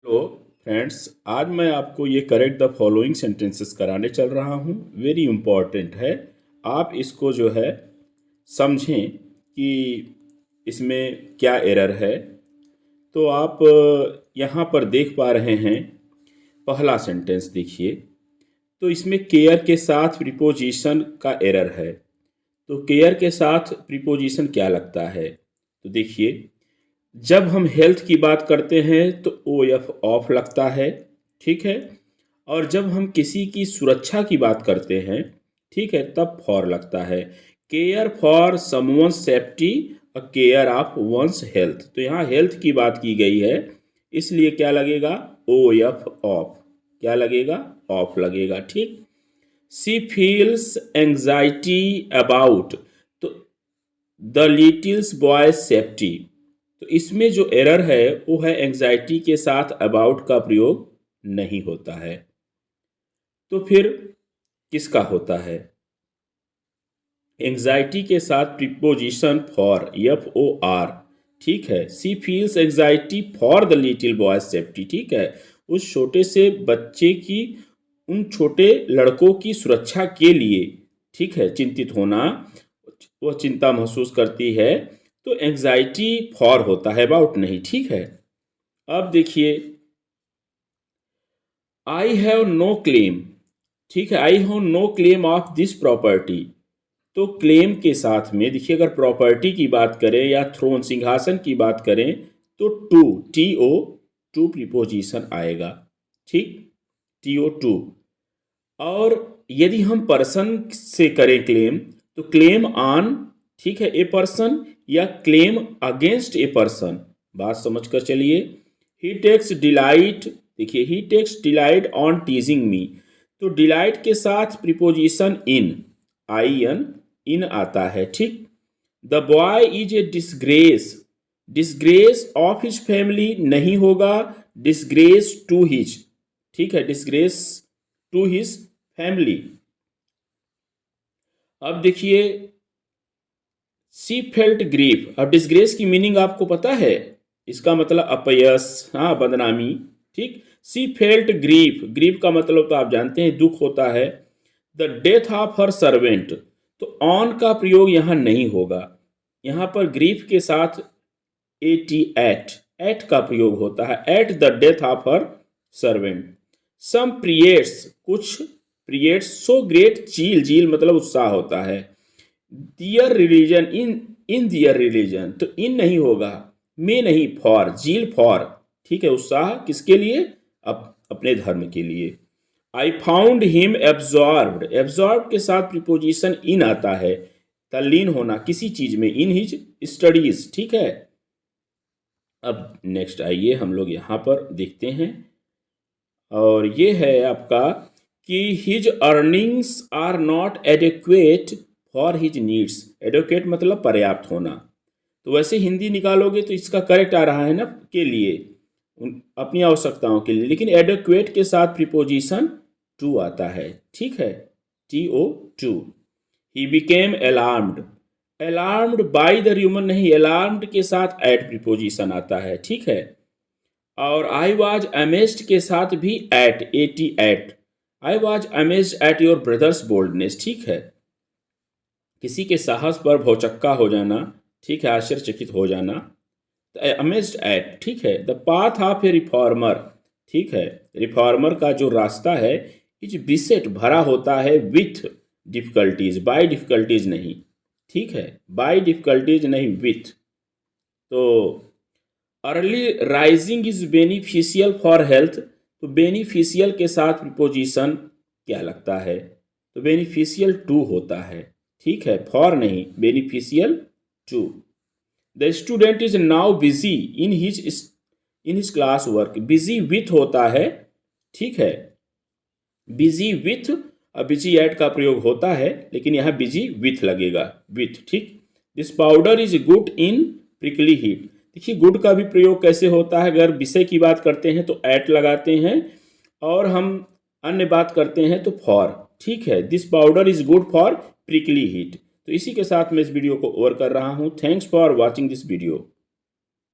Hello friends, आज मैं आपको ये करेक्ट द फॉलोइंग सेंटेंसेस कराने चल रहा हूँ। वेरी इम्पॉर्टेंट है। आप इसको जो है समझें कि इसमें क्या एरर है। तो आप यहाँ पर देख पा रहे हैं, पहला सेंटेंस देखिए। तो इसमें केयर के साथ प्रीपोजिशन का एरर है। तो केयर के साथ प्रीपोजिशन क्या लगता है? तो देखिए, जब हम हेल्थ की बात करते हैं तो ओ एफ ऑफ लगता है, ठीक है। और जब हम किसी की सुरक्षा की बात करते हैं, ठीक है, तब फॉर लगता है। केयर फॉर समवंस सेफ्टी और केयर ऑफ वंस हेल्थ। तो यहाँ हेल्थ की बात की गई है, इसलिए क्या लगेगा? O F of. क्या लगेगा? ऑफ लगेगा, ठीक। सी फील्स एंजाइटी अबाउट तो द लिटिल्स बॉय सेफ्टी। तो इसमें जो एरर है वो है एंजाइटी के साथ अबाउट का प्रयोग नहीं होता है। तो फिर किसका होता है? एंजाइटी के साथ preposition for, F O R, ठीक है। She feels anxiety for the little boy safety, ठीक है। उस छोटे से बच्चे की, उन छोटे लड़कों की सुरक्षा के लिए, ठीक है, चिंतित होना, वह चिंता महसूस करती है। तो एंजाइटी फॉर होता है, अबाउट नहीं, ठीक है। अब देखिए, आई हैव नो क्लेम, ठीक है। I have no claim of this property. तो क्लेम के साथ में देखिए, अगर प्रॉपर्टी की बात करें या थ्रोन, सिंहासन की बात करें, तो to, T O, to preposition आएगा, ठीक। T O to. और यदि हम पर्सन से करें क्लेम, तो क्लेम ऑन, ठीक है, ए पर्सन, या क्लेम अगेंस्ट ए पर्सन। बात समझ कर चलिए। ही टेक्स डिलाइट, देखिए, ही टेक्स डिलाइट ऑन टीजिंग मी। तो डिलाइट के साथ प्रीपोजिशन इन, आई एन, इन आता है, ठीक। The boy is a disgrace. Disgrace of his family नहीं होगा, डिसग्रेस टू हिज, ठीक है, डिसग्रेस टू हिज फैमिली। अब देखिए, सी फेल्ट ग्रीफ। अब डिसग्रेस की मीनिंग आपको पता है? इसका मतलब अपयश, हाँ, बदनामी, ठीक। सी फेल्ट ग्रीफ, ग्रीफ का मतलब तो आप जानते हैं, दुख होता है। The death of her servant, तो ऑन का प्रयोग यहां नहीं होगा। यहां पर ग्रीफ के साथ एटी, एट का प्रयोग होता है। At the death of her servant. Some priests, कुछ प्रियेट्स सो ग्रेट जील, जील मतलब उत्साह होता है। दियर रिलीजन, इन दियर रिलीजन, तो इन नहीं होगा, में नहीं, फॉर, जील फॉर, ठीक है, उत्साह किसके लिए? अपने धर्म के लिए। I found him absorbed. Absorb के साथ प्रीपोजिशन इन आता है, तल्लीन होना किसी चीज में, इन हिज स्टडीज, ठीक है। अब नेक्स्ट आइए हम लोग यहाँ पर देखते हैं, और ये है आपका कि his earnings are not adequate for his needs. Adequate मतलब पर्याप्त होना। तो वैसे हिंदी निकालोगे तो इसका करेक्ट आ रहा है ना, के लिए, अपनी आवश्यकताओं के लिए, लेकिन एडिक्वेट के साथ प्रीपोजिशन टू आता है, ठीक है, T O to. He became alarmed. Alarmed by the rumour नहीं, अलार्म्ड के साथ एट प्रीपोजिशन आता है, ठीक है। और आई वॉज अमेज्ड के साथ भी at, A T, at. I was amazed at your brother's boldness, ठीक है। किसी के साहस पर भौचक्का हो जाना, ठीक है, आश्चर्यचकित हो जाना, अमेज्ड एट, ठीक है। The path of A reformer, ठीक है, रिफॉर्मर का जो रास्ता है, इज बिसेट, भरा होता है, विथ डिफिकल्टीज, बाय डिफिकल्टीज नहीं, ठीक है, बाय डिफिकल्टीज नहीं, विथ। तो early rising is beneficial for health. तो बेनिफिशियल के साथ प्रीपोजिशन क्या लगता है? तो बेनिफिशियल टू होता है, ठीक है, फॉर नहीं, beneficial to. The student is now busy in his class work. Busy with होता है, ठीक है, बिजी विथ, अब बिजी एट का प्रयोग होता है, लेकिन यहाँ बिजी विथ लगेगा, विथ, ठीक। This powder is good in prickly heat. देखिए, गुड का भी प्रयोग कैसे होता है? अगर विषय की बात करते हैं तो एट लगाते हैं, और हम अन्य बात करते हैं तो फॉर, ठीक है। This powder is good for prickly heat. तो इसी के साथ मैं इस वीडियो को ओवर कर रहा हूँ। Thanks for watching this video.